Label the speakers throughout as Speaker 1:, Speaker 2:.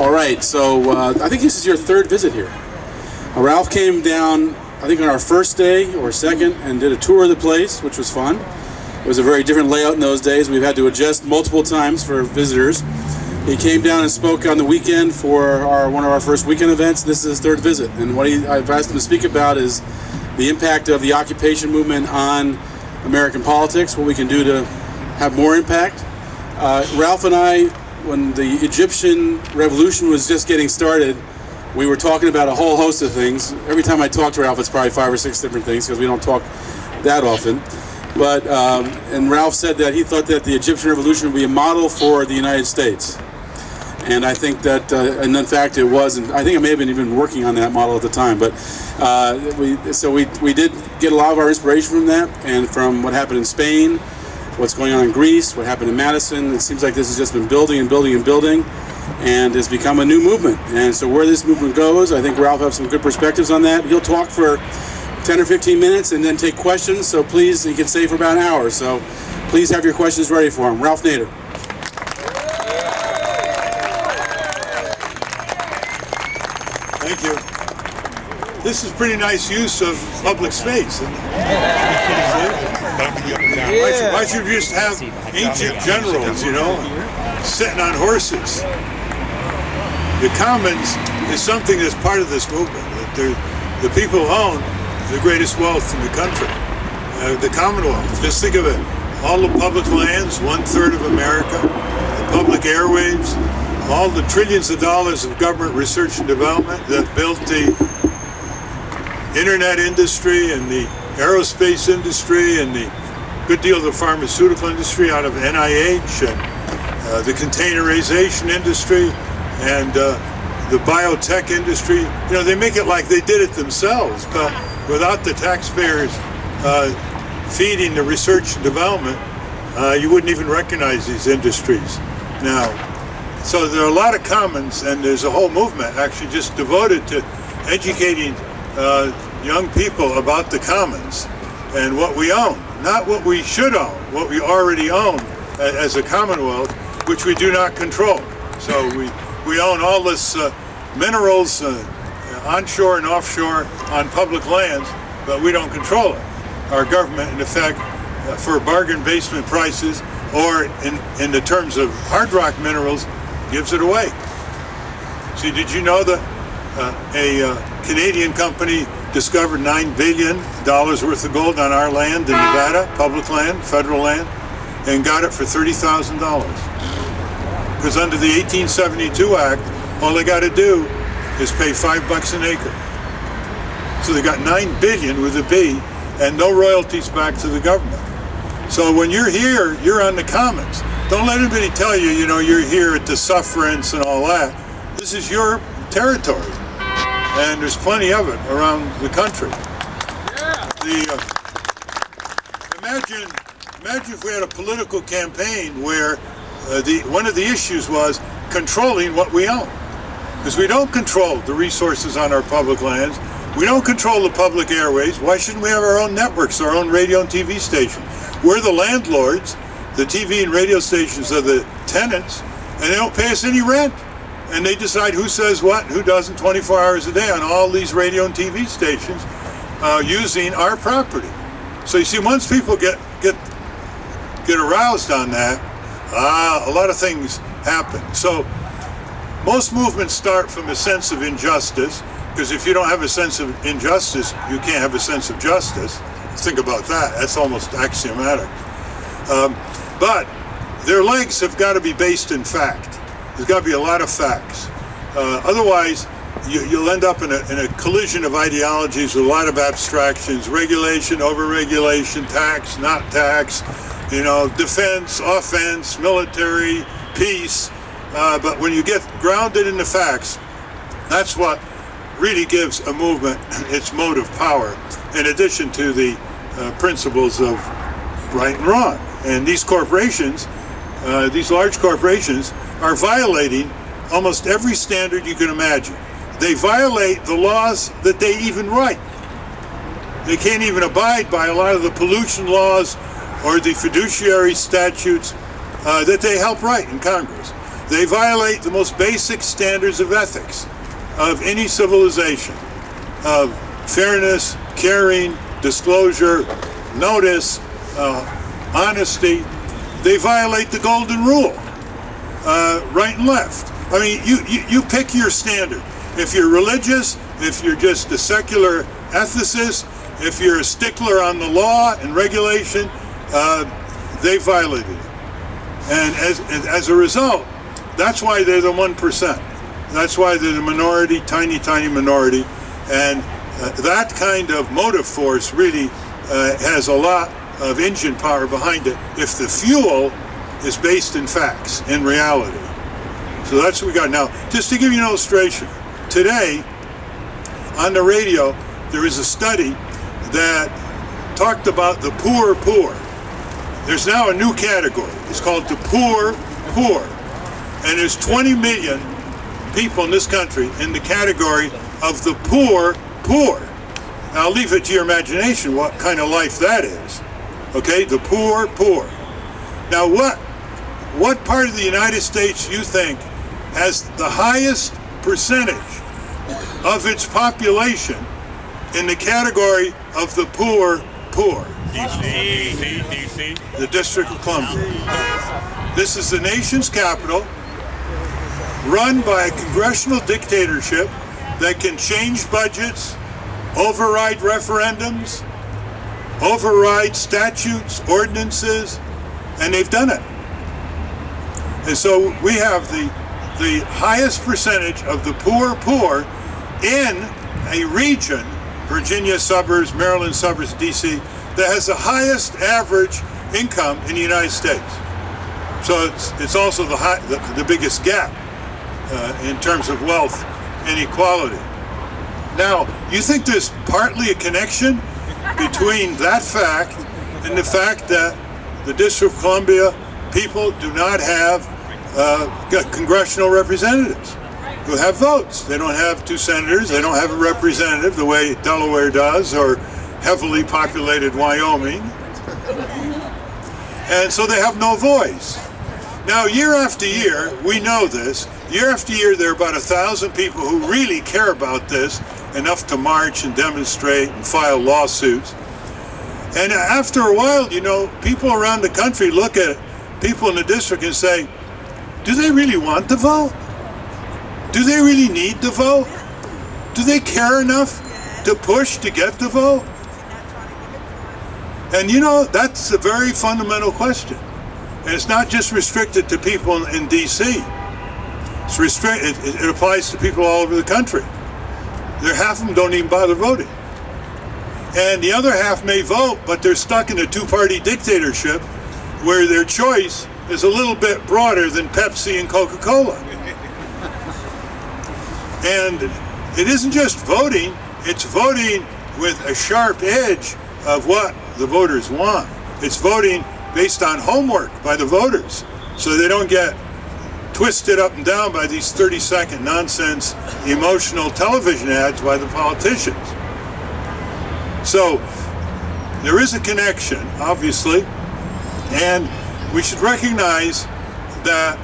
Speaker 1: All right, so I think this is your third visit here. Ralph came down, I think on our first day or second, and did a tour of the place, which was fun. It was a very different layout in those days. We've had to adjust multiple times for visitors. He came down and spoke on the weekend for one of our first weekend events. This is his third visit, and what I've asked him to speak about is the impact of the occupation movement on American politics, what we can do to have more impact. Ralph and I, when the Egyptian revolution was just getting started, we were talking about a whole host of things. Every time I talk to Ralph, it's probably 5 or 6 different things because we don't talk that often. But and Ralph said that he thought that the Egyptian revolution would be a model for the United States. And I think that, and in fact it was, and I think I may have been even working on that model at the time, but we did get a lot of our inspiration from that and from what happened in Spain, what's going on in Greece, what happened in Madison. It seems like this has just been building and building and building, and has become a new movement. And so where this movement goes, I think Ralph has some good perspectives on that. He'll talk for 10 or 15 minutes and then take questions, so please, he can stay for about an hour, so please have your questions ready for him. Ralph Nader.
Speaker 2: Thank you. This is pretty nice use of public space, isn't it? Why should we just have ancient generals, you know, sitting on horses? The commons is something that's part of this movement. The people own the greatest wealth in the country, the Commonwealth. Just think of it. All the public lands, 1/3 of America, the public airwaves, all the trillions of dollars of government research and development that built the internet industry and the aerospace industry and the good deal of the pharmaceutical industry out of NIH and the containerization industry and the biotech industry. You know, they make it like they did it themselves, but without the taxpayers feeding the research and development, you wouldn't even recognize these industries now. So there are a lot of commons, and there's a whole movement actually just devoted to educating young people about the commons and what we own, not what we should own, what we already own as a Commonwealth, which we do not control. So we own all this minerals onshore and offshore on public lands, but we don't control it. Our government, in effect, for bargain basement prices, or in the terms of hard rock minerals, gives it away. See, did you know that a Canadian company discovered $9 billion worth of gold on our land in Nevada, public land, federal land, and got it for $30,000? Because under the 1872 Act, all they got to do is pay $5 an acre. So they got $9 billion with a B, and no royalties back to the government. So when you're here, you're on the commons. Don't let anybody tell you, you know, you're here at the sufferance and all that. This is your territory, and there's plenty of it around the country. Yeah. Imagine if we had a political campaign where one of the issues was controlling what we own, because we don't control the resources on our public lands. We don't control the public airways. Why shouldn't we have our own networks, our own radio and TV station? We're the landlords. The TV and radio stations are the tenants, and they don't pay us any rent. And they decide who says what, who doesn't, 24 hours a day on all these radio and TV stations using our property. So you see, once people get aroused on that, a lot of things happen. So most movements start from a sense of injustice, because if you don't have a sense of injustice, you can't have a sense of justice. Think about that. That's almost axiomatic. But their legs have got to be based in fact. There's got to be a lot of facts. Otherwise, you'll end up in a collision of ideologies with a lot of abstractions: regulation, over-regulation, tax, not tax, you know, defense, offense, military, peace. But when you get grounded in the facts, that's what really gives a movement its motive power, in addition to the principles of right and wrong. And these corporations, these large corporations, are violating almost every standard you can imagine. They violate the laws that they even write. They can't even abide by a lot of the pollution laws or the fiduciary statutes that they help write in Congress. They violate the most basic standards of ethics of any civilization, of fairness, caring, disclosure, notice, honesty. They violate the golden rule, right and left. I mean, you pick your standard. If you're religious, if you're just a secular ethicist, if you're a stickler on the law and regulation, they violated it. And as a result, that's why they're the 1%. That's why they're the minority, tiny, tiny minority. And that kind of motive force really has a lot of engine power behind it if the fuel is based in facts, in reality. So that's what we got. Now, just to give you an illustration, today on the radio there is a study that talked about the poor. There's now a new category. It's called the poor. And there's 20 million people in this country in the category of the poor. Now I'll leave it to your imagination what kind of life that is. Okay, the poor. Now what part of the United States you think has the highest percentage of its population in the category of the poor?
Speaker 3: DC.
Speaker 2: The District of Columbia. This is the nation's capital, run by a congressional dictatorship that can change budgets, override referendums, override statutes, ordinances, and they've done it. And so we have the highest percentage of the poor in a region, Virginia suburbs, Maryland suburbs, DC, that has the highest average income in the United States. So it's also the biggest gap in terms of wealth inequality. Now, you think there's partly a connection between that fact and the fact that the District of Columbia people do not have congressional representatives who have votes. They don't have 2 senators, they don't have a representative the way Delaware does, or heavily populated Wyoming. And so they have no voice. Now, year after year, we know this, year after year there are about 1,000 people who really care about this, enough to march and demonstrate and file lawsuits. And after a while, you know, people around the country look at people in the district and say, do they really want to vote? Do they really need to vote? Do they care enough to push to get the vote? And you know, that's a very fundamental question. And it's not just restricted to people in DC. It applies to people all over the country. Half of them don't even bother voting. And the other half may vote, but they're stuck in a 2-party dictatorship where their choice is a little bit broader than Pepsi and Coca-Cola. And it isn't just voting, it's voting with a sharp edge of what the voters want. It's voting based on homework by the voters, so they don't get twisted up and down by these 30-second nonsense emotional television ads by the politicians. So there is a connection, obviously, and we should recognize that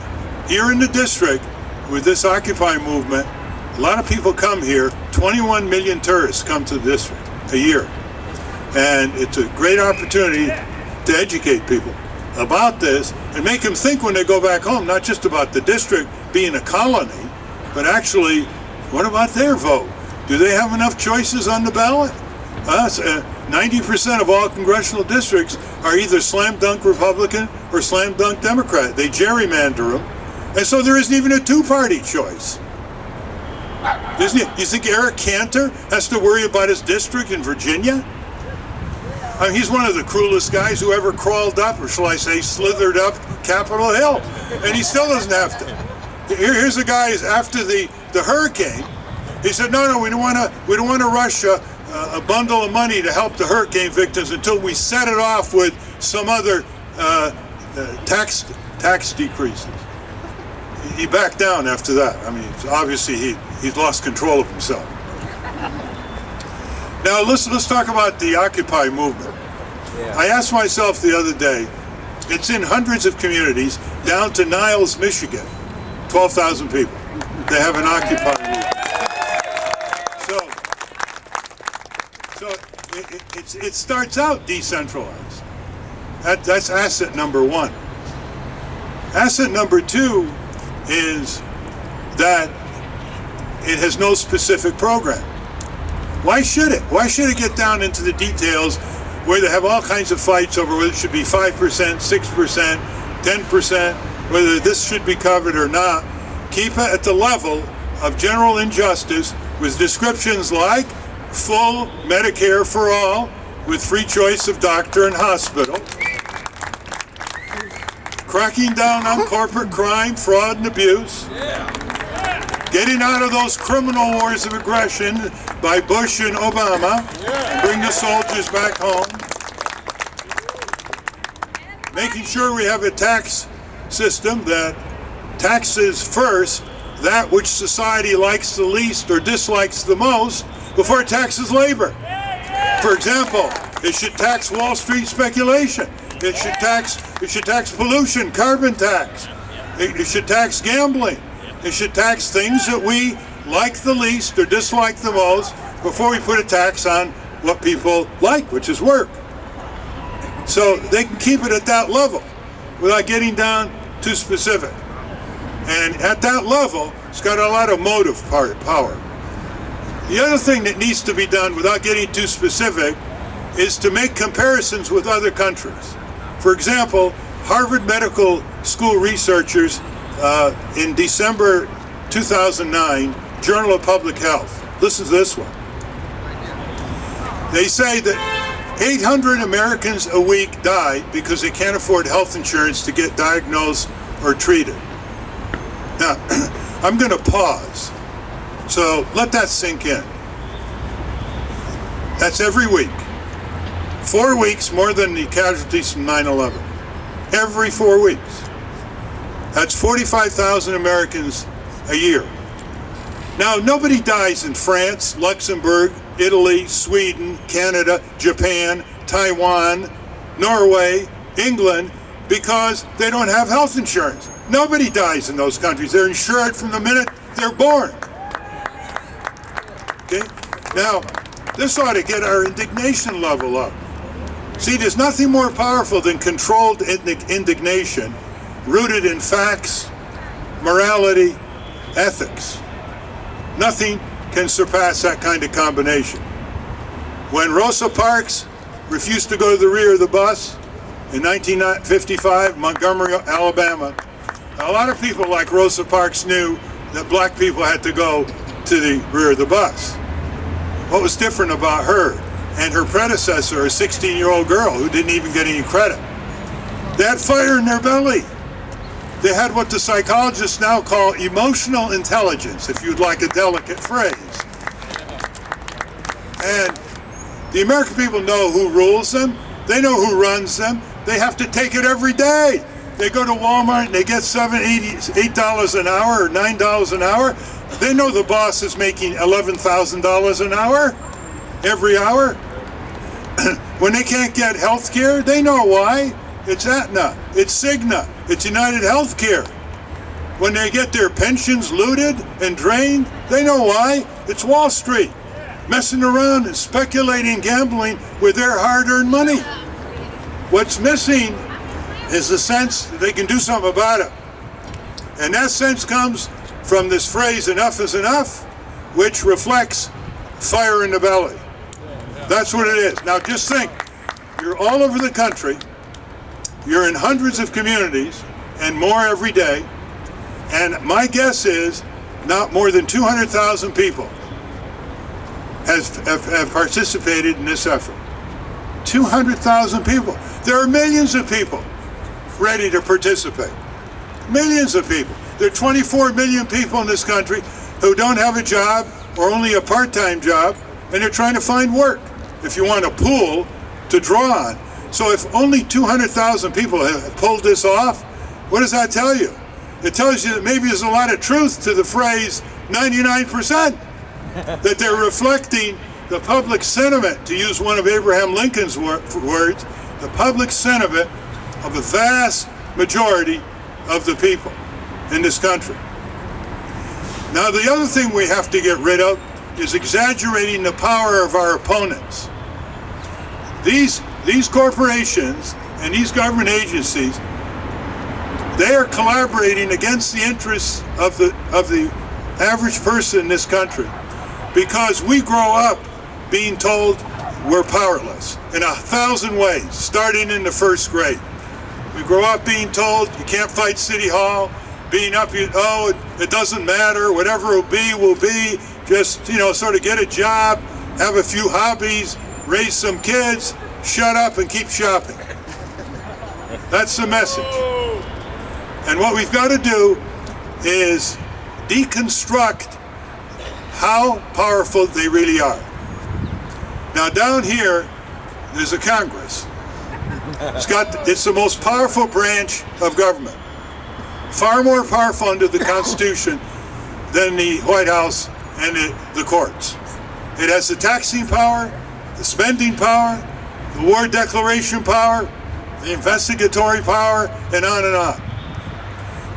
Speaker 2: here in the district, with this Occupy movement, a lot of people come here. 21 million tourists come to the district a year. And it's a great opportunity to educate people about this and make them think when they go back home, not just about the district being a colony, but actually, what about their vote? Do they have enough choices on the ballot? 90% of all congressional districts are either slam dunk Republican or slam dunk Democrat. They gerrymander them. And so there isn't even a 2-party choice. You think Eric Cantor has to worry about his district in Virginia? I mean, he's one of the cruelest guys who ever crawled up, or shall I say, slithered up Capitol Hill. And he still doesn't have to. Here's a guy after the hurricane. He said, no, we don't want to rush a bundle of money to help the hurricane victims until we set it off with some other tax decreases. He backed down after that. I mean, obviously he's lost control of himself. Now let's talk about the Occupy movement. Yeah. I asked myself the other day, it's in hundreds of communities down to Niles, Michigan. 12,000 people. They haven't occupied it. So it starts out decentralized. That's asset number one. Asset number two is that it has no specific program. Why should it? Why should it get down into the details where they have all kinds of fights over whether it should be 5%, 6%, 10%, whether this should be covered or not? Keep it at the level of general injustice with descriptions like full Medicare for all with free choice of doctor and hospital, cracking down on corporate crime, fraud, and abuse, getting out of those criminal wars of aggression by Bush and Obama, bring the soldiers back home, making sure we have a tax system that taxes first that which society likes the least or dislikes the most before it taxes labor. For example, it should tax Wall Street speculation. It should tax pollution, carbon tax. It should tax gambling. It should tax things that we like the least or dislike the most before we put a tax on what people like, which is work. So they can keep it at that level without getting down too specific. And at that level, it's got a lot of motive power. The other thing that needs to be done without getting too specific is to make comparisons with other countries. For example, Harvard Medical School researchers in December 2009, Journal of Public Health. Listen to this one. They say that 800 Americans a week die because they can't afford health insurance to get diagnosed or treated. Now, I'm going to pause. So let that sink in. That's every week. 4 weeks more than the casualties from 9/11. Every 4 weeks. That's 45,000 Americans a year. Now, nobody dies in France, Luxembourg, Italy, Sweden, Canada, Japan, Taiwan, Norway, England, because they don't have health insurance. Nobody dies in those countries. They're insured from the minute they're born. Okay? Now, this ought to get our indignation level up. See, there's nothing more powerful than controlled indignation rooted in facts, morality, ethics. Nothing can surpass that kind of combination. When Rosa Parks refused to go to the rear of the bus in 1955, Montgomery, Alabama, a lot of people like Rosa Parks knew that black people had to go to the rear of the bus. What was different about her and her predecessor, a 16-year-old girl who didn't even get any credit? They had fire in their belly. They had what the psychologists now call emotional intelligence, if you'd like a delicate phrase. And the American people know who rules them. They know who runs them. They have to take it every day. They go to Walmart and they get $8 an hour or $9 an hour. They know the boss is making $11,000 an hour every hour. When they can't get health care, they know why. It's Aetna, it's Cigna, it's United Healthcare. When they get their pensions looted and drained, they know why. It's Wall Street, messing around and speculating, gambling with their hard-earned money. What's missing is the sense that they can do something about it. And that sense comes from this phrase, enough is enough, which reflects fire in the belly. That's what it is. Now just think, you're all over the country, you're in hundreds of communities and more every day, and my guess is not more than 200,000 people have participated in this effort. 200,000 people. There are millions of people ready to participate. Millions of people. There are 24 million people in this country who don't have a job or only a part-time job, and they're trying to find work, if you want a pool to draw on. So if only 200,000 people have pulled this off, what does that tell you? It tells you that maybe there's a lot of truth to the phrase 99%, that they're reflecting the public sentiment, to use one of Abraham Lincoln's words, the public sentiment of a vast majority of the people in this country. Now, the other thing we have to get rid of is exaggerating the power of our opponents. These corporations and these government agencies, they are collaborating against the interests of the average person in this country, because we grow up being told we're powerless in 1,000 ways, starting in the first grade. We grow up being told you can't fight City Hall, being up, it doesn't matter, whatever will be, just, sort of get a job, have a few hobbies, raise some kids, shut up and keep shopping. That's the message. And what we've got to do is deconstruct how powerful they really are. Now down here, there's a Congress. It's the most powerful branch of government. Far more powerful under the Constitution than the White House and the courts. It has the taxing power, the spending power, the war declaration power, the investigatory power, and on and on.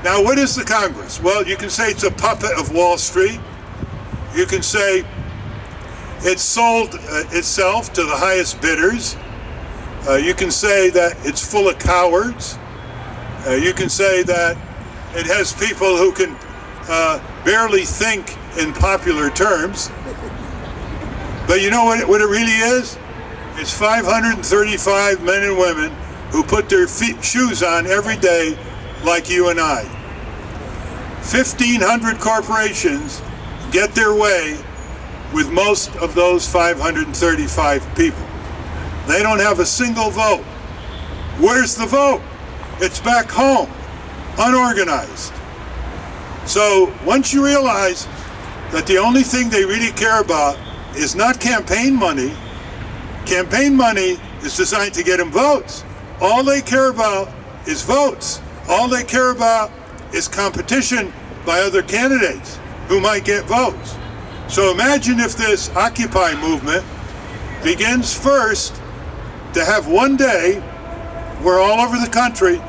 Speaker 2: Now, what is the Congress? Well, you can say it's a puppet of Wall Street. You can say it sold itself to the highest bidders. You can say that it's full of cowards. You can say that it has people who can barely think in popular terms. But you know what it really is? It's 535 men and women who put their shoes on every day like you and I. 1,500 corporations get their way with most of those 535 people. They don't have a single vote. Where's the vote? It's back home, unorganized. So once you realize that the only thing they really care about is not campaign money is designed to get them votes. All they care about is votes. All they care about is competition by other candidates who might get votes. So imagine if this Occupy movement begins first to have one day where all over the country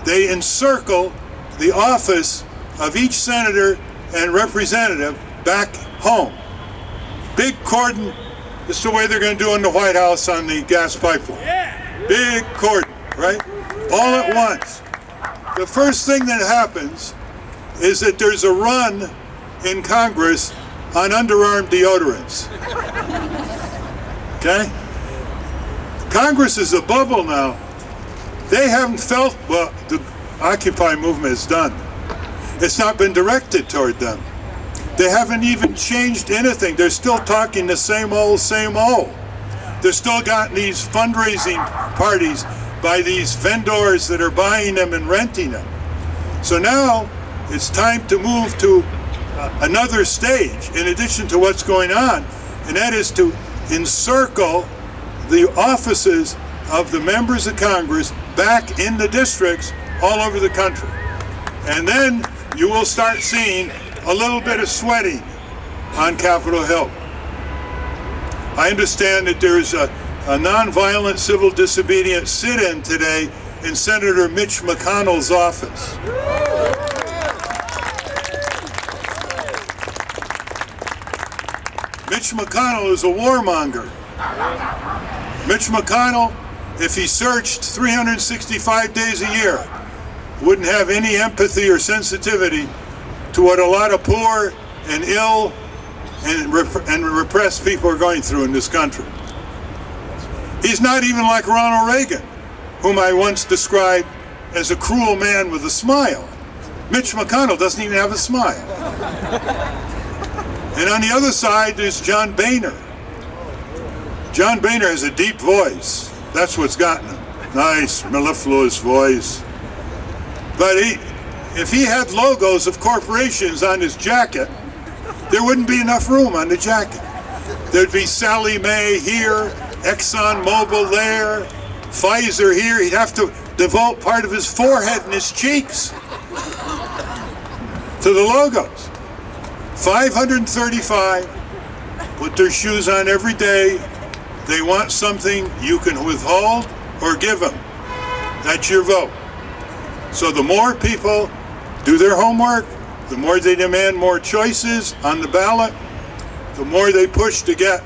Speaker 2: they encircle the office of each senator and representative back home. Big cordon. This is the way they're going to do in the White House on the gas pipeline. Big cordon, right? All at once. The first thing that happens is that there's a run in Congress on underarm deodorants. Okay? Congress is a bubble now. They haven't felt what the Occupy movement has done. It's not been directed toward them. They haven't even changed anything. They're still talking the same old, same old. They're still got these fundraising parties by these vendors that are buying them and renting them. So now it's time to move to another stage in addition to what's going on, and that is to encircle the offices of the members of Congress back in the districts all over the country. And then you will start seeing a little bit of sweating on Capitol Hill. I understand that there's a nonviolent civil disobedience sit-in today in Senator Mitch McConnell's office. Mitch McConnell is a warmonger. Mitch McConnell, if he searched 365 days a year, wouldn't have any empathy or sensitivity to what a lot of poor and ill and repressed people are going through in this country. He's not even like Ronald Reagan, whom I once described as a cruel man with a smile. Mitch McConnell doesn't even have a smile. And on the other side, there's John Boehner. John Boehner has a deep voice. That's what's gotten him. Nice, mellifluous voice. But if he had logos of corporations on his jacket, there wouldn't be enough room on the jacket. There'd be Sally Mae here, Exxon Mobil there, Pfizer here. He'd have to devote part of his forehead and his cheeks to the logos. 535 put their shoes on every day. They want something you can withhold or give them. That's your vote. So the more people do their homework the more they demand more choices on the ballot, the more they push to get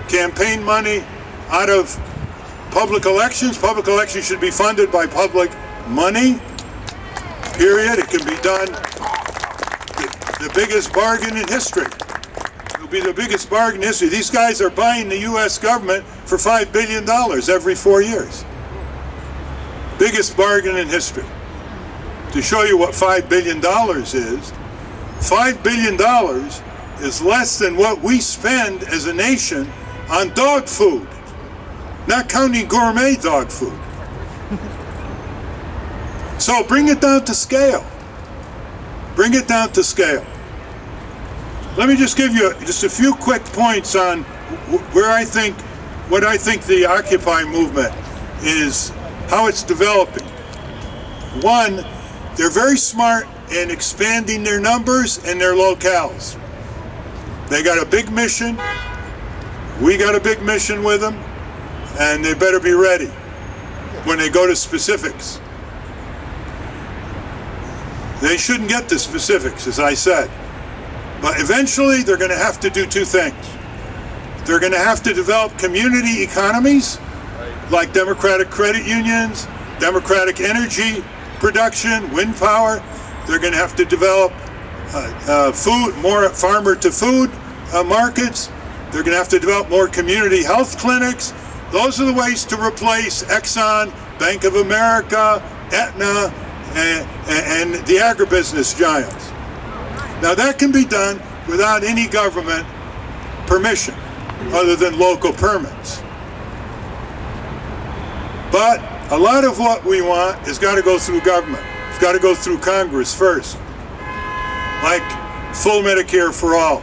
Speaker 2: campaign money out of public elections. Public elections should be funded by public money, period. It can be done. The biggest bargain in history. It'll be the biggest bargain in history. These guys are buying the U.S. government for $5 billion every 4 years. Biggest bargain in history. To show you what $5 billion is, $5 billion is less than what we spend as a nation on dog food, not counting gourmet dog food. So bring it down to scale. Bring it down to scale. Let me just give you just a few quick points on what I think the Occupy movement is, how it's developing. One, they're very smart in expanding their numbers and their locales. They got a big mission. We got a big mission with them, and they better be ready when they go to specifics. They shouldn't get to specifics, as I said. But eventually, they're going to have to do two things. They're going to have to develop community economies, like democratic credit unions, democratic energy production, wind power. They're going to have to develop food, more farmer-to-food markets. They're going to have to develop more community health clinics. Those are the ways to replace Exxon, Bank of America, Aetna, and the agribusiness giants. Now that can be done without any government permission, other than local permits. But a lot of what we want has got to go through government. It's got to go through Congress first, like full Medicare for all.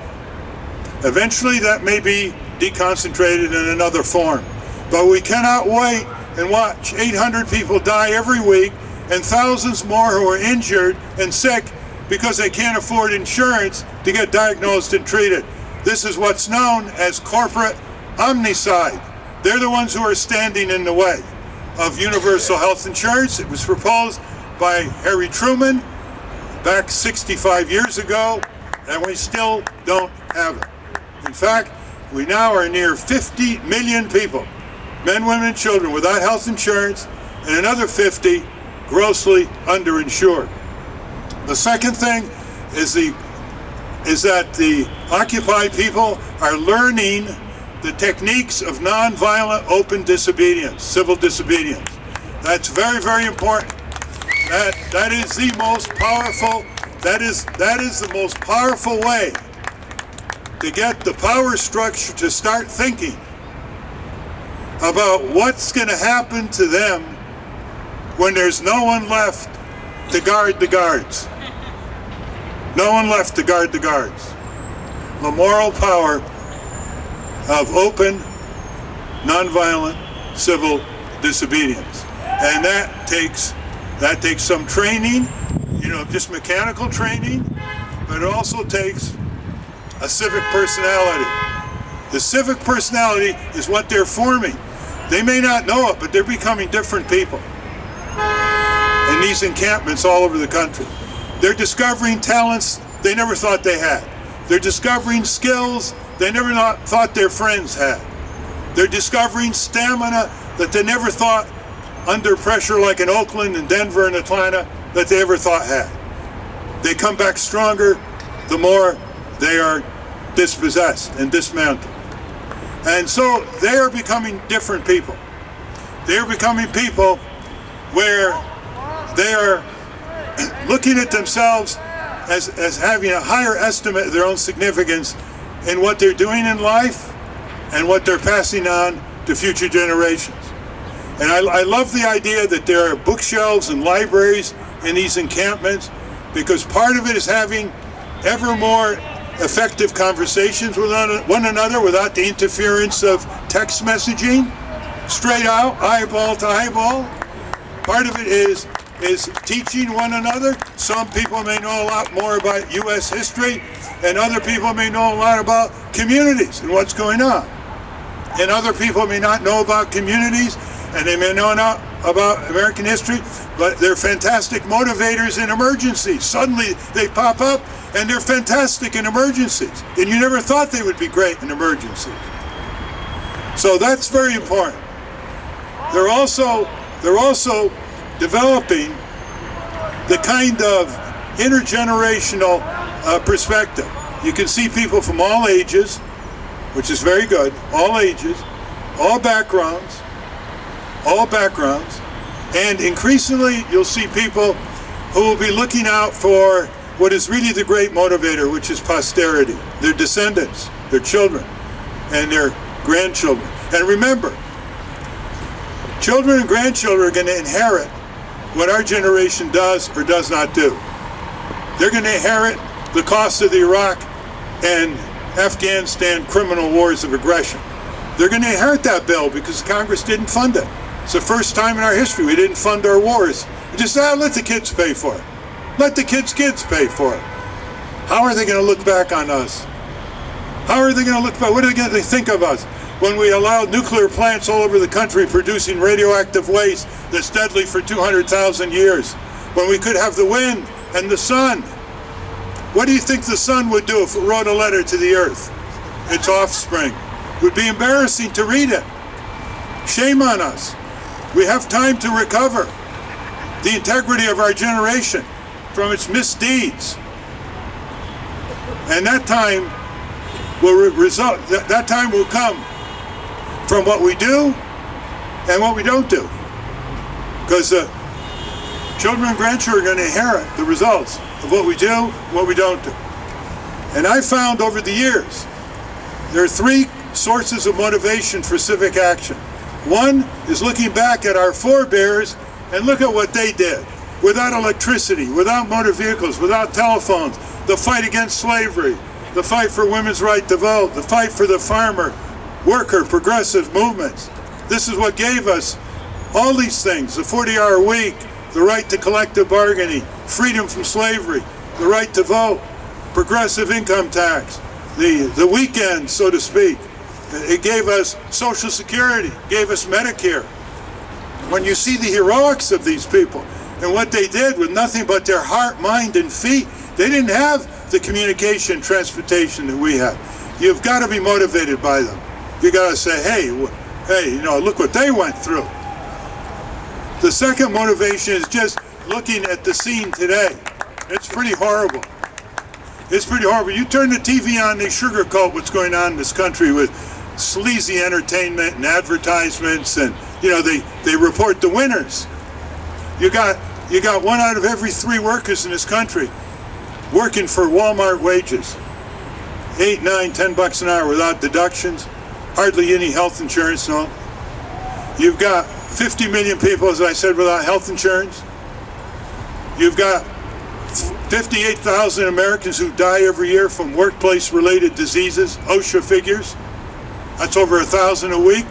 Speaker 2: Eventually that may be deconcentrated in another form, but we cannot wait and watch 800 people die every week and thousands more who are injured and sick because they can't afford insurance to get diagnosed and treated. This is what's known as corporate omnicide. They're the ones who are standing in the way of universal health insurance. It was proposed by Harry Truman back 65 years ago, and we still don't have it. In fact, we now are near 50 million people, men, women, and children, without health insurance, and another 50 grossly underinsured. The second thing is that the Occupy people are learning the techniques of nonviolent open disobedience, civil disobedience. That's very, very important. That is the most powerful. That is the most powerful way to get the power structure to start thinking about what's going to happen to them when there's no one left to guard the guards. No one left to guard the guards. The moral power of open, nonviolent civil disobedience. And that takes some training, just mechanical training, but it also takes a civic personality. The civic personality is what they're forming. They may not know it, but they're becoming different people in these encampments all over the country. They're discovering talents they never thought they had. They're discovering skills they never thought their friends had. They're discovering stamina that they never thought, under pressure like in Oakland and Denver and Atlanta, that they ever thought had. They come back stronger the more they are dispossessed and dismantled. And so they are becoming different people. They are becoming people where they are looking at themselves as having a higher estimate of their own significance in what they're doing in life and what they're passing on to future generations. And I love the idea that there are bookshelves and libraries in these encampments, because part of it is having ever more effective conversations with one another without the interference of text messaging, straight out, eyeball to eyeball. Part of it is teaching one another. Some people may know a lot more about U.S. history, and other people may know a lot about communities and what's going on. And other people may not know about communities, and they may know about American history, but they're fantastic motivators in emergencies. Suddenly they pop up and they're fantastic in emergencies. And you never thought they would be great in emergencies. So that's very important. They're also developing the kind of intergenerational perspective. You can see people from all ages, which is very good, all ages, all backgrounds, and increasingly you'll see people who will be looking out for what is really the great motivator, which is posterity, their descendants, their children, and their grandchildren. And remember, children and grandchildren are going to inherit what our generation does or does not do. They're going to inherit the cost of the Iraq and Afghanistan criminal wars of aggression. They're going to inherit that bill because Congress didn't fund it. It's the first time in our history we didn't fund our wars. We just let the kids pay for it. Let the kids' pay for it. How are they going to look back on us? How are they going to look back? What are they going to think of us when we allow nuclear plants all over the country producing radioactive waste that's deadly for 200,000 years? When we could have the wind and the sun. What do you think the sun would do if it wrote a letter to the earth? Its offspring. It would be embarrassing to read it. Shame on us. We have time to recover the integrity of our generation from its misdeeds. And that time will come from what we do and what we don't do. Because children and grandchildren are going to inherit the results of what we do and what we don't do. And I found over the years, there are three sources of motivation for civic action. One is looking back at our forebears and look at what they did. Without electricity, without motor vehicles, without telephones, the fight against slavery, the fight for women's right to vote, the fight for the farmer, worker, progressive movements. This is what gave us all these things, the 40-hour week, the right to collective bargaining, freedom from slavery, the right to vote, progressive income tax, the weekend, so to speak. It gave us Social Security, gave us Medicare. When you see the heroics of these people and what they did with nothing but their heart, mind, and feet, they didn't have the communication, transportation that we have. You've got to be motivated by them. You got to say, hey, look what they went through. The second motivation is just looking at the scene today. It's pretty horrible. It's pretty horrible. You turn the TV on, they sugarcoat what's going on in this country with sleazy entertainment and advertisements, and they report the winners. You got 1 out of every 3 workers in this country working for Walmart wages, $8, $9, $10 an hour without deductions, hardly any health insurance. No, you've got 50 million people, as I said, without health insurance. You've got 58,000 Americans who die every year from workplace-related diseases. OSHA figures. That's over 1,000 a week.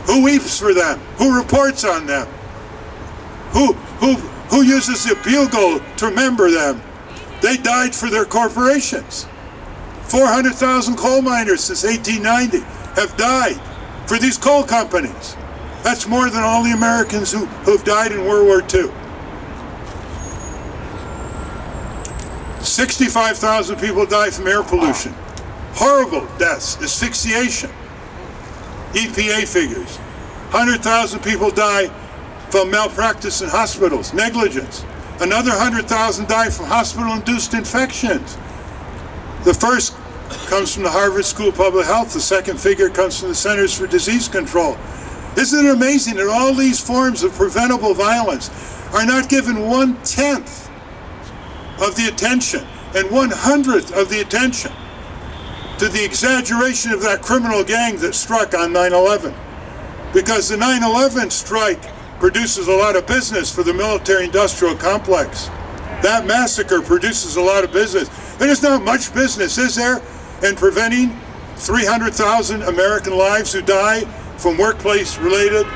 Speaker 2: Who weeps for them? Who reports on them? Who uses the bugle to remember them? They died for their corporations. 400,000 coal miners since 1890 have died for these coal companies. That's more than all the Americans who've died in World War II. 65,000 people die from air pollution. Horrible deaths, asphyxiation. EPA figures. 100,000 people die from malpractice in hospitals, negligence. Another 100,000 die from hospital-induced infections. The first comes from the Harvard School of Public Health. The second figure comes from the Centers for Disease Control. Isn't it amazing that all these forms of preventable violence are not given 1/10 of the attention and 1/100th of the attention to the exaggeration of that criminal gang that struck on 9/11? Because the 9/11 strike produces a lot of business for the military-industrial complex. That massacre produces a lot of business. There's not much business, is there, in preventing 300,000 American lives who die from workplace-related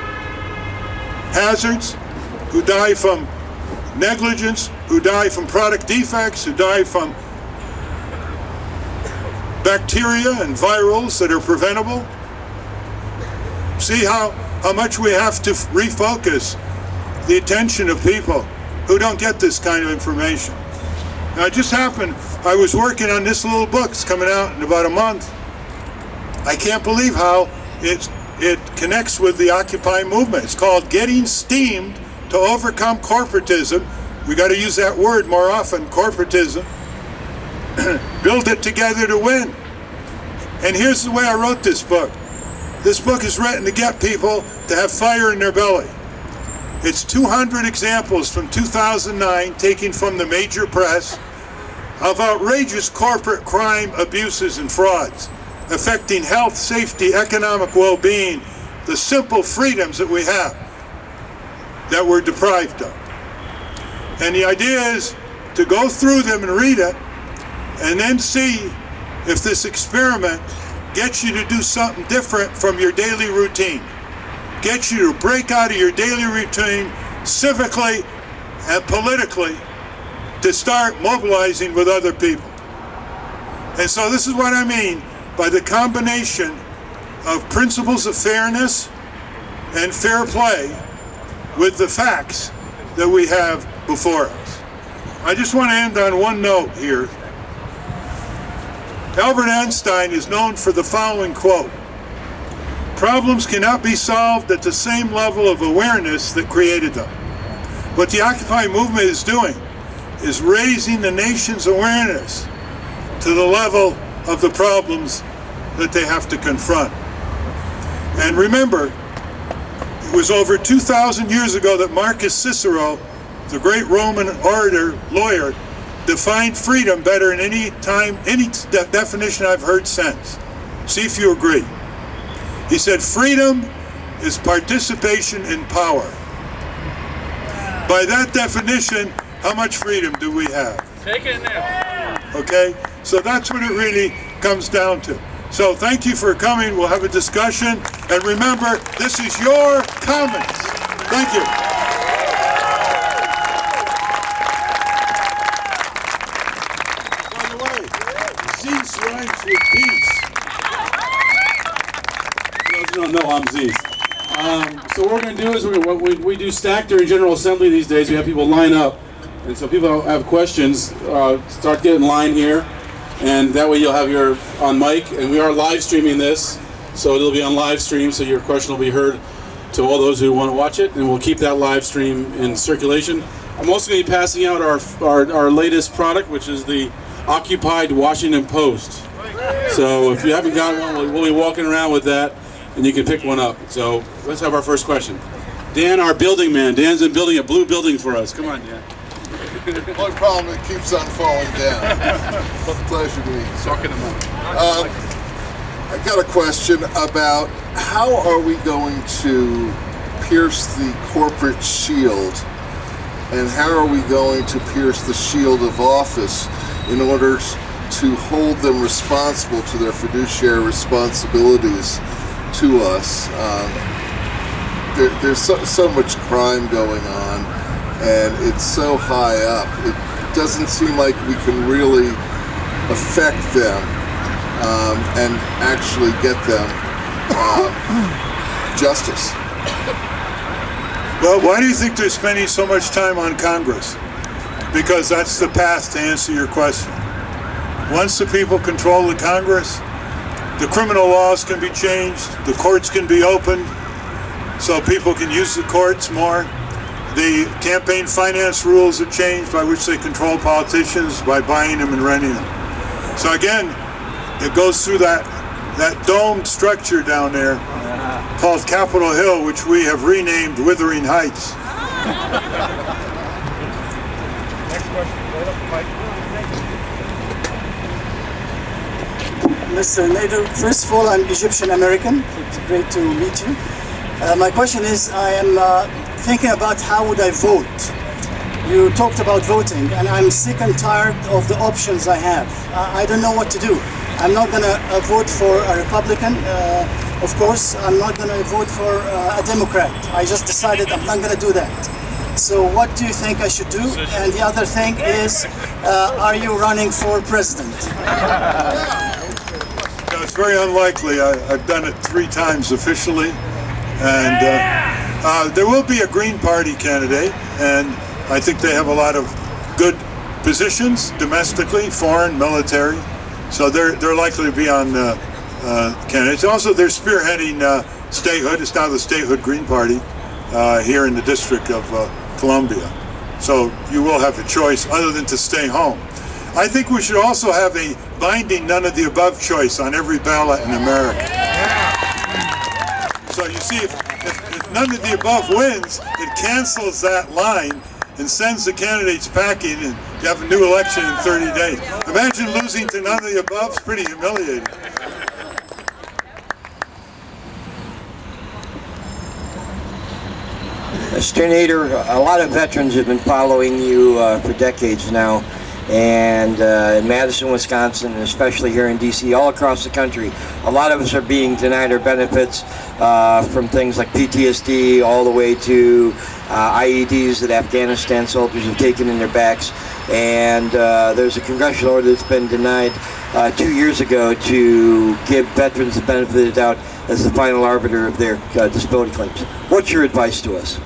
Speaker 2: hazards, who die from negligence, who die from product defects, who die from bacteria and virals that are preventable? See how much we have to refocus the attention of people who don't get this kind of information. Now, it just happened, I was working on this little book. It's coming out in about a month. I can't believe how it connects with the Occupy movement. It's called Getting Steamed to Overcome Corporatism. We got to use that word more often, corporatism. Build it together to win. And here's the way I wrote this book. This book is written to get people to have fire in their belly. It's 200 examples from 2009, taken from the major press, of outrageous corporate crime, abuses, and frauds affecting health, safety, economic well-being, the simple freedoms that we have that we're deprived of. And the idea is to go through them and read it, and then see if this experiment gets you to do something different from your daily routine. Gets you to break out of your daily routine civically and politically to start mobilizing with other people. And so this is what I mean by the combination of principles of fairness and fair play with the facts that we have before us. I just want to end on one note here. Albert Einstein is known for the following quote: "Problems cannot be solved at the same level of awareness that created them." What the Occupy movement is doing is raising the nation's awareness to the level of the problems that they have to confront. And remember, it was over 2,000 years ago that Marcus Cicero, the great Roman orator, lawyer, defined freedom better than any definition I've heard since. See if you agree. He said, freedom is participation in power. By that definition, how much freedom do we have?
Speaker 3: Take it now.
Speaker 2: Okay? So that's what it really comes down to. So thank you for coming. We'll have a discussion. And remember, this is your comments. Thank you. Zeus rhymes with peace.
Speaker 1: For those who don't know, I'm Zeus. So what we're going to do is we do stack during General Assembly these days. We have people line up. And so people have questions, start getting in line here. And that way you'll have your on mic. And we are live streaming this. So it'll be on live stream. So your question will be heard to all those who want to watch it. And we'll keep that live stream in circulation. I'm also going to be passing out our latest product, which is the Occupied Washington Post. So if you haven't got one, we'll be walking around with that, and you can pick one up. So let's have our first question. Dan, our building man. Dan's been building a blue building for us. Come on, Dan.
Speaker 4: One problem, it keeps on falling down. Pleasure to meet you.
Speaker 1: Talking about.
Speaker 4: I got a question about how are we going to pierce the corporate shield, and how are we going to pierce the shield of office in order to hold them responsible to their fiduciary responsibilities to us. There's so much crime going on, and it's so high up. It doesn't seem like we can really affect them and actually get them justice.
Speaker 2: Well, why do you think they're spending so much time on Congress? Because that's the path to answer your question. Once the people control the Congress, the criminal laws can be changed, the courts can be opened, so people can use the courts more. The campaign finance rules are changed by which they control politicians by buying them and renting them. So again, it goes through that domed structure down there called Capitol Hill, which we have renamed Wuthering Heights.
Speaker 5: Mr. Nader, first of all, I'm Egyptian American. It's great to meet you. My question is, I am thinking about how would I vote. You talked about voting, and I'm sick and tired of the options I have. I don't know what to do. I'm not going to vote for a Republican. Of course, I'm not going to vote for a Democrat. I just decided I'm not going to do that. So what do you think I should do? And the other thing is, are you running for president?
Speaker 2: No, it's very unlikely. I've done it 3 times officially, and There will be a Green Party candidate, and I think they have a lot of good positions domestically, foreign, military. So they're likely to be on candidates. Also, they're spearheading statehood. It's now the Statehood Green Party here in the District of Columbia. So you will have a choice other than to stay home. I think we should also have a binding none of the above choice on every ballot in America. So you see, if none of the above wins, it cancels that line and sends the candidates packing, and you have a new election in 30 days. Imagine losing to none of the above. It's pretty humiliating.
Speaker 3: Mr. Nader, a lot of veterans have been following you for decades now, and in Madison, Wisconsin, and especially here in D.C., all across the country, a lot of us are being denied our benefits from things like PTSD all the way to IEDs that Afghanistan soldiers have taken in their backs. And there's a congressional order that's been denied 2 years ago to give veterans the benefit of the doubt as the final arbiter of their disability claims. What's your advice to us?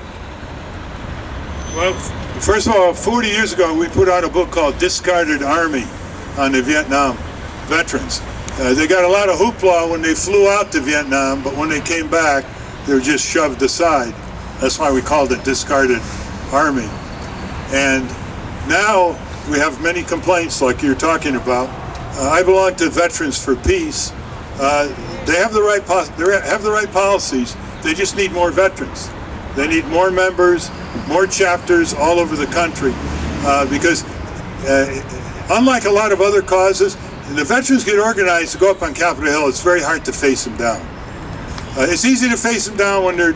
Speaker 2: Well, first of all, 40 years ago, we put out a book called Discarded Army on the Vietnam veterans. They got a lot of hoopla when they flew out to Vietnam, but when they came back, they were just shoved aside. That's why we called it Discarded Army. And now we have many complaints like you're talking about. I belong to Veterans for Peace. They have the right policies. They just need more veterans. They need more members, more chapters all over the country, because unlike a lot of other causes, the veterans get organized to go up on Capitol Hill. It's very hard to face them down. It's easy to face them down when they're,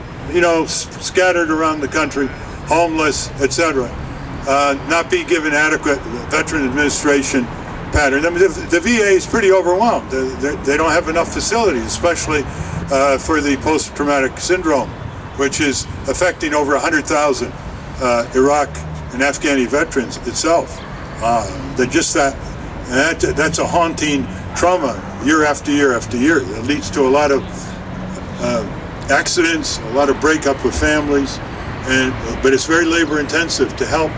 Speaker 2: scattered around the country, homeless, etc. Not being given adequate veteran administration pattern. I mean, the VA is pretty overwhelmed. They don't have enough facilities, especially for the post-traumatic syndrome, which is affecting over 100,000 Iraq and Afghani veterans itself. That's a haunting trauma year after year after year. It leads to a lot of accidents, a lot of breakup with families, but it's very labor intensive to help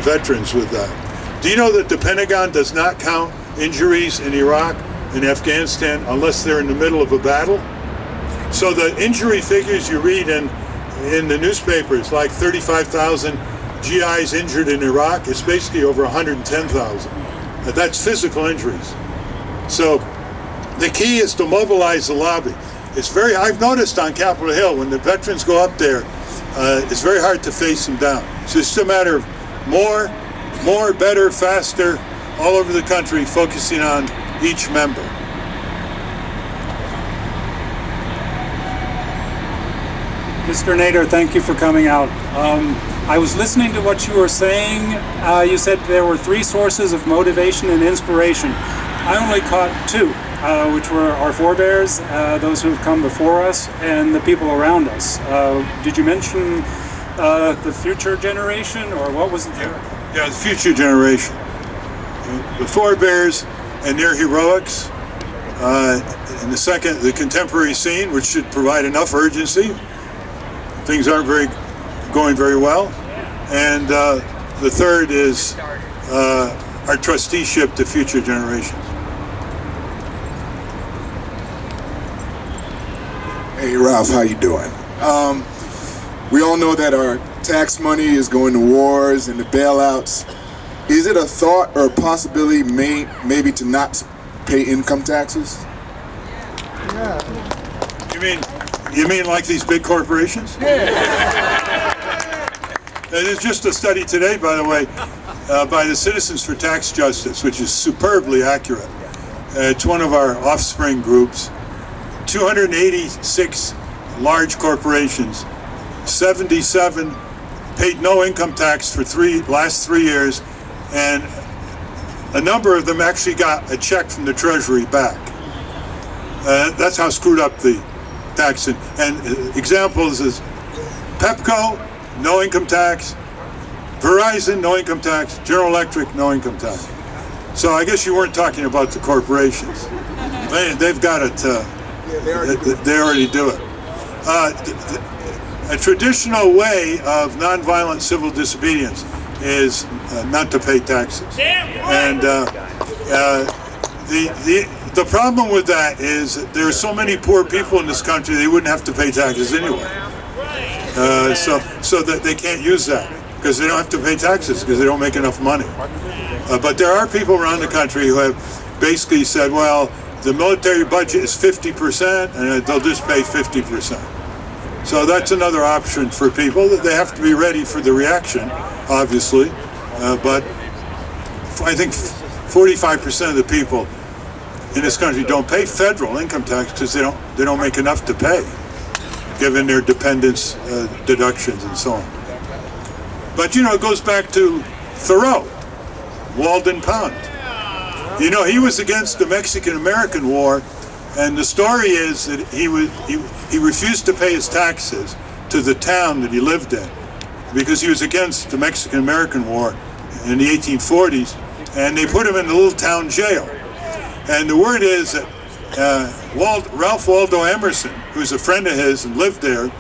Speaker 2: veterans with that. Do you know that the Pentagon does not count injuries in Iraq and Afghanistan unless they're in the middle of a battle? So the injury figures you read in the newspapers, like 35,000 GIs injured in Iraq, it's basically over 110,000. That's physical injuries. So the key is to mobilize the lobby. I've noticed on Capitol Hill, when the veterans go up there, it's very hard to face them down. So it's just a matter of more, better, faster, all over the country, focusing on each member.
Speaker 6: Mr. Nader, thank you for coming out. I was listening to what you were saying. You said there were 3 sources of motivation and inspiration. I only caught 2, which were our forebears, those who have come before us, and the people around us. Did you mention the future generation, or what was it there?
Speaker 2: Yeah, the future generation. The forebears and their heroics. And the second, the contemporary scene, which should provide enough urgency. Things aren't going very well. And the third is our trusteeship to future generations.
Speaker 7: Hey Ralph, how you doing? We all know that our tax money is going to wars and the bailouts. Is it a thought or a possibility maybe to not pay income taxes?
Speaker 2: Yeah. You mean like these big corporations? There's just a study today, by the way, by the Citizens for Tax Justice, which is superbly accurate. It's one of our offspring groups. 286 large corporations, 77 paid no income tax for last 3 years, and a number of them actually got a check from the Treasury back. That's how screwed up the tax. And examples is Pepco, no income tax; Verizon, no income tax; General Electric, no income tax. So I guess you weren't talking about the corporations. They've got it. They already do it. a traditional way of nonviolent civil disobedience is not to pay taxes. And the problem with that is that there are so many poor people in this country they wouldn't have to pay taxes anyway. So that they can't use that because they don't have to pay taxes because they don't make enough money. But there are people around the country who have basically said, well, the military budget is 50% and they'll just pay 50%. So that's another option for people. They have to be ready for the reaction, obviously. But I think 45% of the people in this country don't pay federal income tax because they don't make enough to pay, given their dependence deductions and so on. But it goes back to Thoreau, Walden Pond. He was against the Mexican-American War, and the story is that he refused to pay his taxes to the town that he lived in because he was against the Mexican-American War in the 1840s, and they put him in a little town jail. And the word is that Ralph Waldo Emerson, who's a friend of his and lived there,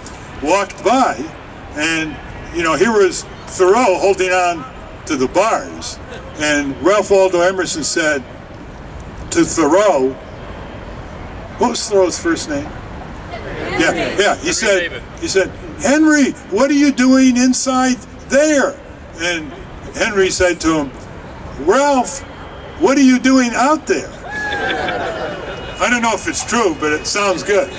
Speaker 2: walked by, and here was Thoreau holding on to the bars, and Ralph Waldo Emerson said to Thoreau, what was Thoreau's first name? Yeah. He said, Henry, what are you doing inside there? And Henry said to him, Ralph, what are you doing out there? I don't know if it's true, but it sounds good.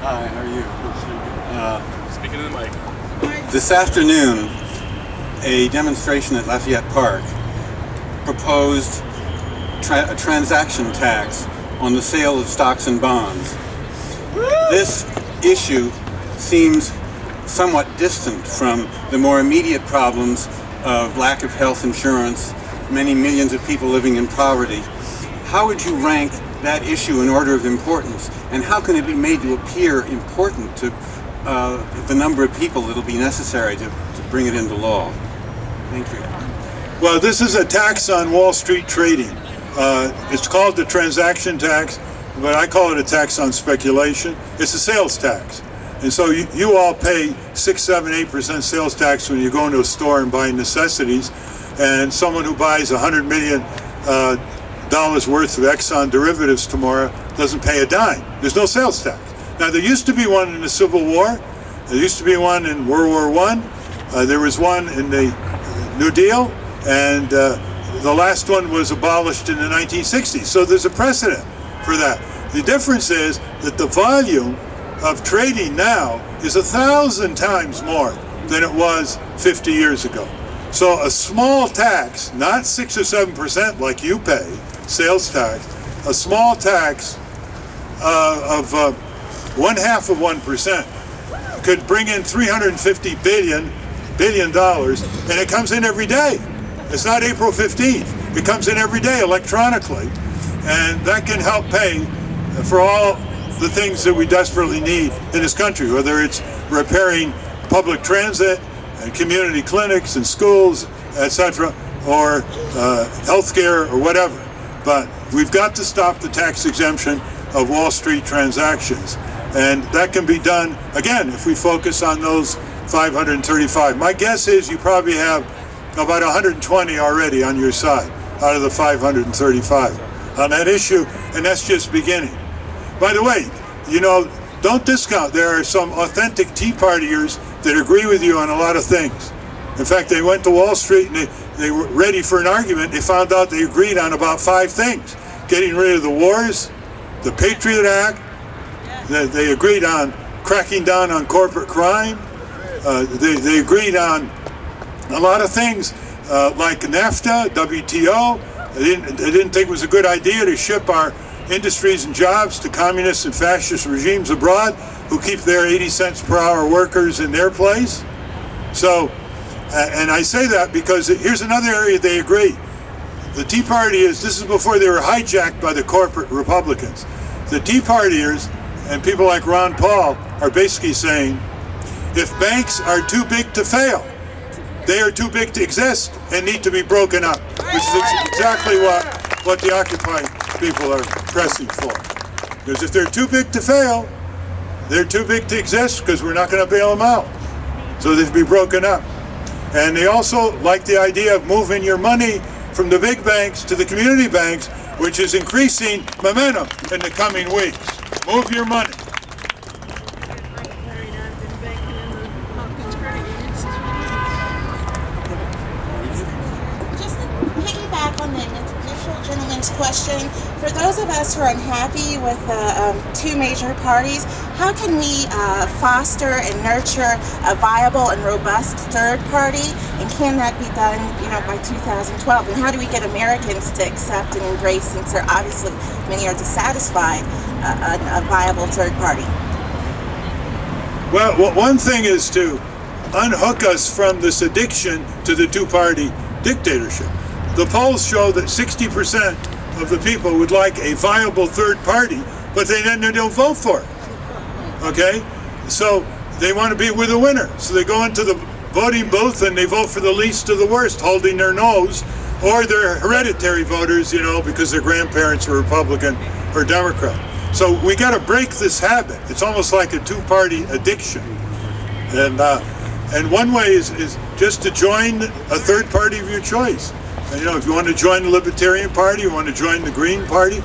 Speaker 8: Hi, how are you? Speaking to the mic. This afternoon, a demonstration at Lafayette Park proposed a transaction tax on the sale of stocks and bonds. This issue seems somewhat distant from the more immediate problems of lack of health insurance, many millions of people living in poverty. How would you rank that issue in order of importance, and how can it be made to appear important to the number of people that will be necessary to bring it into law? Thank you.
Speaker 2: Well, this is a tax on Wall Street trading. It's called the transaction tax, but I call it a tax on speculation. It's a sales tax. And so you all pay 6, 7, 8% sales tax when you go into a store and buy necessities, and someone who buys $100 million worth of Exxon derivatives tomorrow doesn't pay a dime. There's no sales tax. Now, there used to be one in the Civil War. There used to be one in World War I. There was one in the New Deal, and the last one was abolished in the 1960s. So there's a precedent for that. The difference is that the volume of trading now is 1,000 times more than it was 50 years ago. So a small tax, not 6 or 7% like you pay, sales tax, a small tax of 0.5%, could bring in $350 billion, and it comes in every day. It's not April 15th. It comes in every day electronically, and that can help pay for all the things that we desperately need in this country, whether it's repairing public transit and community clinics and schools, etc., or healthcare or whatever. But we've got to stop the tax exemption of Wall Street transactions. And that can be done, again, if we focus on those 535. My guess is you probably have about 120 already on your side out of the 535 on that issue, and that's just beginning. By the way, don't discount. There are some authentic Tea Partiers that agree with you on a lot of things. In fact, they went to Wall Street and they were ready for an argument. They found out they agreed on about 5 things. Getting rid of the wars, the Patriot Act, they agreed on cracking down on corporate crime. They agreed on a lot of things like NAFTA, WTO. They didn't think it was a good idea to ship our industries and jobs to communist and fascist regimes abroad who keep their 80 cents per hour workers in their place. So, and I say that because here's another area they agree. The Tea Party this is before they were hijacked by the corporate Republicans. The Tea Partiers and people like Ron Paul are basically saying, if banks are too big to fail, they are too big to exist and need to be broken up, which is exactly what the Occupy people are pressing for. Because if they're too big to fail, they're too big to exist because we're not going to bail them out. So they'd be broken up. And they also like the idea of moving your money from the big banks to the community banks, which is increasing momentum in the coming weeks. Move your money.
Speaker 9: Just to piggyback on the initial gentleman's question, for those of us who are unhappy with two major parties, how can we foster and nurture a viable and robust third party? And can that be done, by 2012? And how do we get Americans to accept and embrace, since they're obviously many are dissatisfied, a viable third party?
Speaker 2: Well, one thing is to unhook us from this addiction to the two-party dictatorship. The polls show that 60% of the people would like a viable third party, but they don't vote for it. Okay? So they want to be with the winner. So they go into the voting booth and they vote for the least of the worst, holding their nose, or they're hereditary voters, because their grandparents were Republican or Democrat. So we got to break this habit. It's almost like a two-party addiction. And one way is just to join a third party of your choice. If you want to join the Libertarian Party, you want to join the Green Party,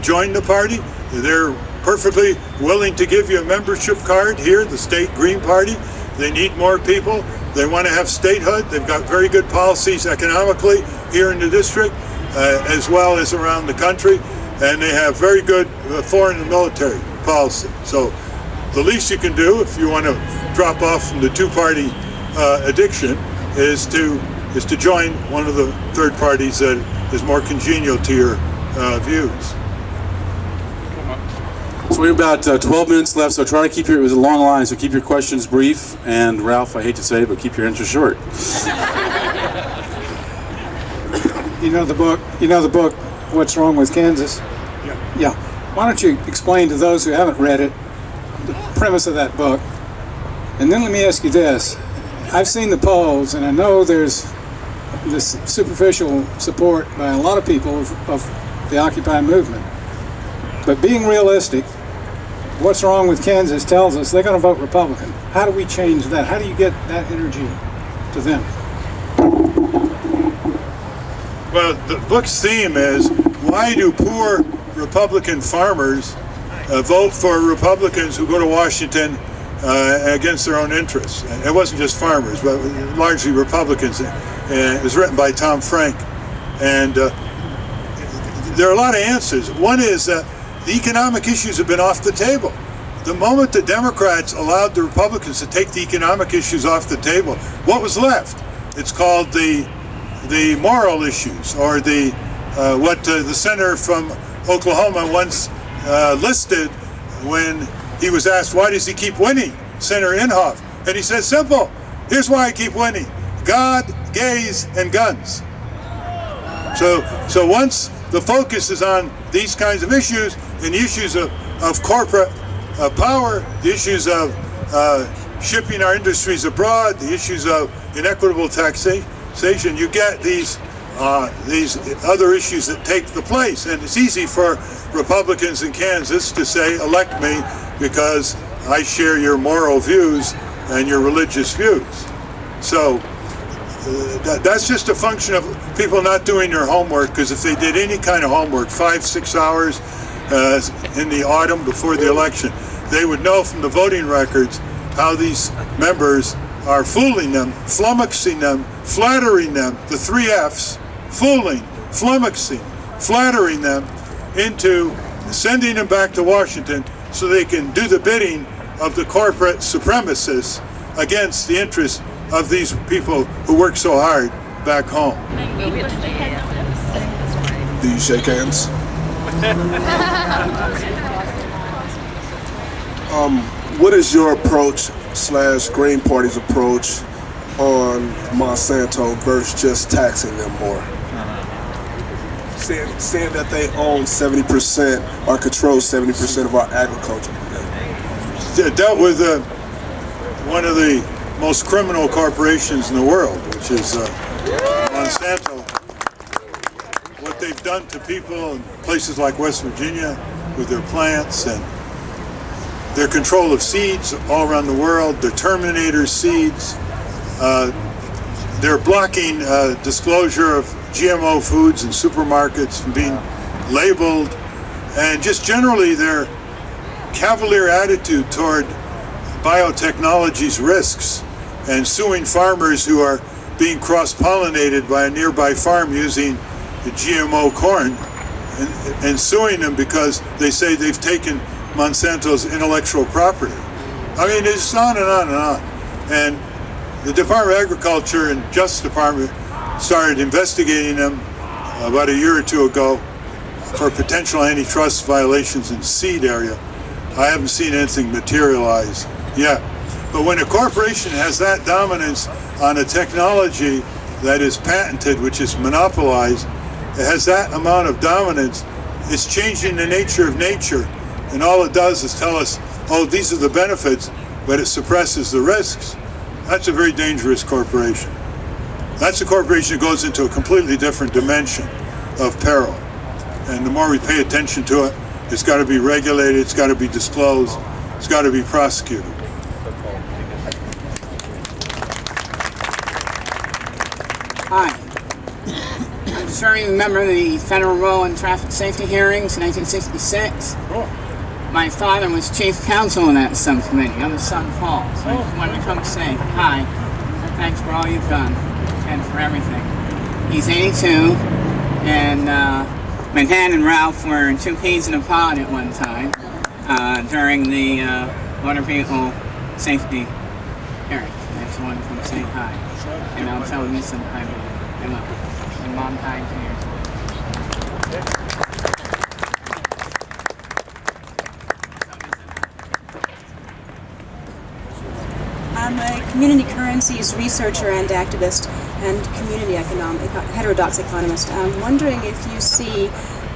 Speaker 2: join the party. They're perfectly willing to give you a membership card here, the State Green Party. They need more people. They want to have statehood. They've got very good policies economically here in the district, as well as around the country. And they have very good foreign and military policy. So the least you can do if you want to drop off from the two-party addiction is to join one of the third parties that is more congenial to your views.
Speaker 1: So we have about 12 minutes left, so try to keep it was a long line, so keep your questions brief. And Ralph, I hate to say it, but keep your answers short.
Speaker 6: You know the book, What's Wrong with Kansas? Yeah. Why don't you explain to those who haven't read it the premise of that book? And then let me ask you this. I've seen the polls, and I know there's this superficial support by a lot of people of the Occupy movement. But being realistic, What's Wrong with Kansas tells us they're going to vote Republican. How do we change that? How do you get that energy to them?
Speaker 2: Well, the book's theme is, why do poor Republican farmers vote for Republicans who go to Washington against their own interests? It wasn't just farmers, but largely Republicans. It was written by Tom Frank. And there are a lot of answers. One is that the economic issues have been off the table. The moment the Democrats allowed the Republicans to take the economic issues off the table, what was left? It's called the moral issues, or what the senator from Oklahoma once listed when he was asked, why does he keep winning, Senator Inhofe? And he said, simple, here's why I keep winning: God, gays, and guns. So once the focus is on these kinds of issues, and the issues of corporate power, the issues of shipping our industries abroad, the issues of inequitable taxation, you get these other issues that take the place. And it's easy for Republicans in Kansas to say, elect me because I share your moral views and your religious views. So that's just a function of people not doing their homework, because if they did any kind of homework, 5-6 hours in the autumn before the election, they would know from the voting records how these members are fooling them, flummoxing them, flattering them, the 3 F's, fooling, flummoxing, flattering them into sending them back to Washington so they can do the bidding of the corporate supremacists against the interests of these people who work so hard back home.
Speaker 7: Do you shake hands? What is your approach / Green Party's approach on Monsanto versus just taxing them more? Saying that they own 70% or control 70% of our agriculture.
Speaker 2: Dealt with one of the most criminal corporations in the world, which is Monsanto. What what they've done to people in places like West Virginia with their plants and their control of seeds all around the world, their Terminator seeds. They're blocking disclosure of GMO foods in supermarkets from being labeled, and just generally their cavalier attitude toward biotechnology's risks and suing farmers who are being cross-pollinated by a nearby farm using the GMO corn and suing them because they say they've taken Monsanto's intellectual property. I mean, it's on and on and on. And the Department of Agriculture and Justice Department started investigating them about a year or two ago for potential antitrust violations in the seed area. I haven't seen anything materialize yet. But when a corporation has that dominance on a technology that is patented, which is monopolized, it has that amount of dominance, it's changing the nature of nature. And all it does is tell us, oh, these are the benefits, but it suppresses the risks. That's a very dangerous corporation. That's a corporation that goes into a completely different dimension of peril. And the more we pay attention to it, it's got to be regulated, it's got to be disclosed, it's got to be prosecuted.
Speaker 10: Hi. I'm serving a member of the Federal Road and Traffic Safety Hearings in 1966. My father was chief counsel in that subcommittee, other son Paul. So I just wanted to come say hi. Thanks for all you've done and for everything. He's 82, and Manhattan and Ralph were two peas in a pod at one time during the motor vehicle safety hearing. I just wanted to come say hi. And I'll tell you some hi. I love you. And Mom died 2 years ago.
Speaker 11: I'm a community currencies researcher and activist and community heterodox economist. I'm wondering if you see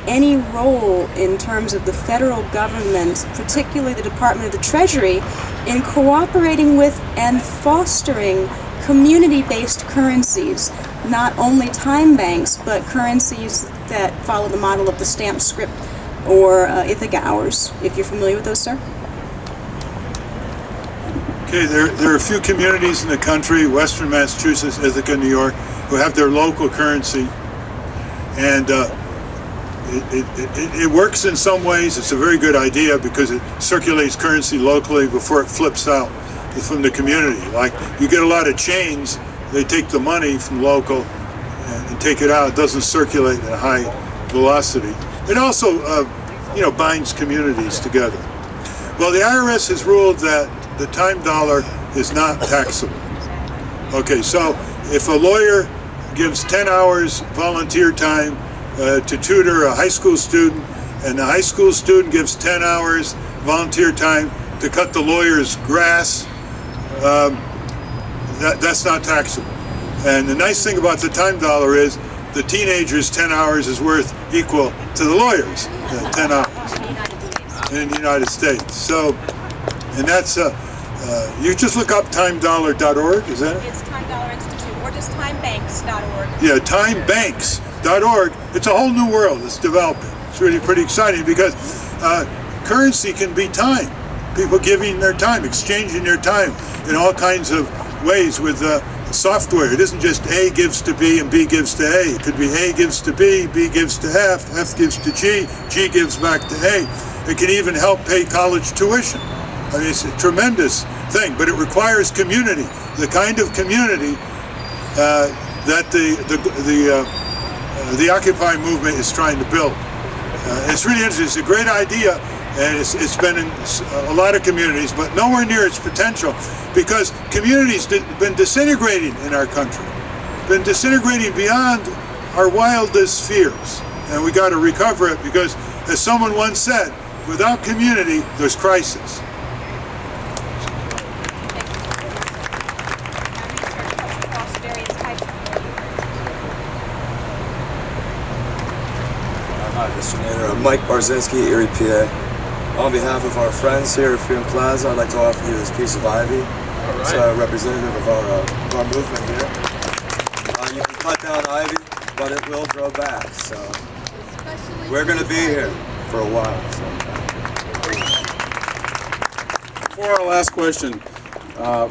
Speaker 11: any role in terms of the federal government, particularly the Department of the Treasury, in cooperating with and fostering community-based currencies, not only time banks, but currencies that follow the model of the stamp script or Ithaca hours, if you're familiar with those, sir?
Speaker 2: Okay, there are a few communities in the country, Western Massachusetts, Ithaca, New York, who have their local currency, and it works in some ways. It's a very good idea because it circulates currency locally before it flips out from the community. Like, you get a lot of chains, they take the money from local and take it out. It doesn't circulate at a high velocity. It also, binds communities together. Well, the IRS has ruled that the time dollar is not taxable. Okay, so if a lawyer gives 10 hours volunteer time to tutor a high school student, and the high school student gives 10 hours volunteer time to cut the lawyer's grass, that's not taxable. And the nice thing about the time dollar is the teenager's 10 hours is worth equal to the lawyer's 10 hours in the United States. So, and that's, you just look up timedollar.org, is that it?
Speaker 12: It's Time Dollar Institute, or just timebanks.org.
Speaker 2: Yeah, timebanks.org. It's a whole new world that's developing. It's really pretty exciting because currency can be time. People giving their time, exchanging their time in all kinds of ways with software. It isn't just A gives to B and B gives to A. It could be A gives to B, B gives to F, F gives to G, G gives back to A. It can even help pay college tuition. I mean, it's a tremendous thing, but it requires community, the kind of community that the Occupy movement is trying to build. It's really interesting. It's a great idea, and it's been in a lot of communities, but nowhere near its potential, because communities have been disintegrating in our country, been disintegrating beyond our wildest fears, and we got to recover it because, as someone once said, without community, there's crisis.
Speaker 13: Hi, Mr. Nader. I'm Mike Barzinski, Erie, PA. On behalf of our friends here at Freedom Plaza, I'd like to offer you this piece of ivy. Right. It's a representative of our movement here. You can cut down ivy, but it will grow back. So we're going to be here for a while. So.
Speaker 1: For our last question,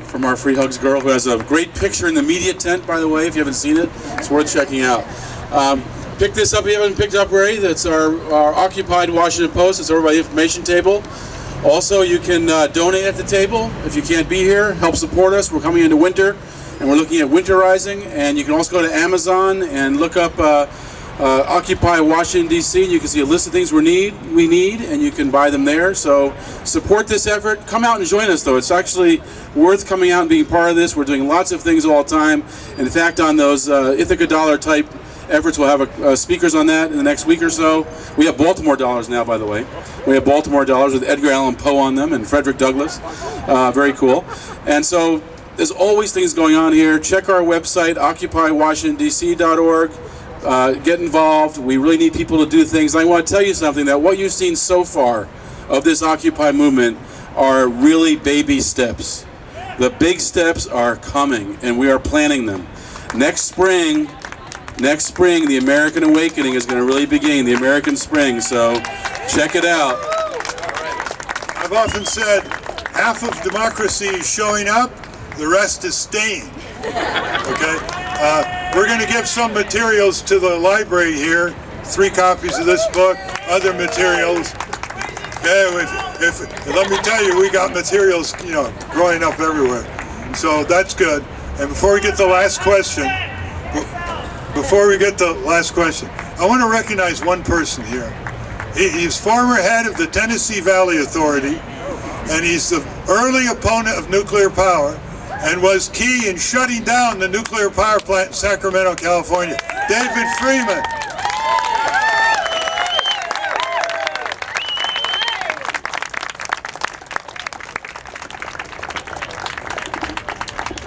Speaker 1: from our Free Hugs girl, who has a great picture in the media tent, by the way. If you haven't seen it, it's worth checking out. Pick this up if you haven't picked up already. That's our Occupied Washington Post. It's over by the information table. Also, you can donate at the table if you can't be here. Help support us. We're coming into winter, and we're looking at winterizing. And you can also go to Amazon and look up Occupy Washington, D.C. You can see a list of things we need, and you can buy them there. So support this effort. Come out and join us, though. It's actually worth coming out and being part of this. We're doing lots of things all the time. In fact, on those Ithaca Dollar type efforts, we'll have speakers on that in the next week or so. We have Baltimore dollars now, by the way. We have Baltimore dollars with Edgar Allan Poe on them and Frederick Douglass. Very cool. And so there's always things going on here. Check our website, occupywashingtondc.org. Get involved. We really need people to do things. I want to tell you something, that what you've seen so far of this Occupy movement are really baby steps. The big steps are coming, and we are planning them. Next spring, the American Awakening is going to really begin, the American Spring, so check it out.
Speaker 2: I've often said, half of democracy is showing up, the rest is staying. Okay? We're going to give some materials to the library here, 3 copies of this book, other materials. Yeah, let me tell you, we got materials, growing up everywhere. So that's good. And before we get the last question, I want to recognize one person here. He's former head of the Tennessee Valley Authority, and he's the early opponent of nuclear power, and was key in shutting down the nuclear power plant in Sacramento, California. David Freeman.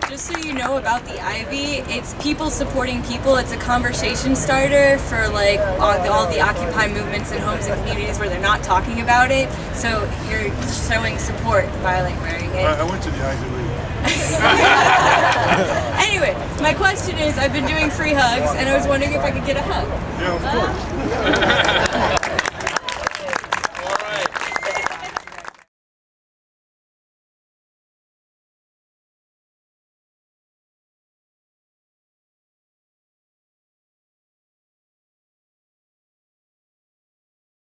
Speaker 14: Just so you know about the Ivy, it's people supporting people. It's a conversation starter for like all the Occupy movements in homes and communities where they're not talking about it. So you're showing support by like wearing it.
Speaker 2: I went to the Ivy League.
Speaker 14: Anyway, my question is, I've been doing free hugs, and I was wondering if I could get a hug.
Speaker 2: Yeah, of course.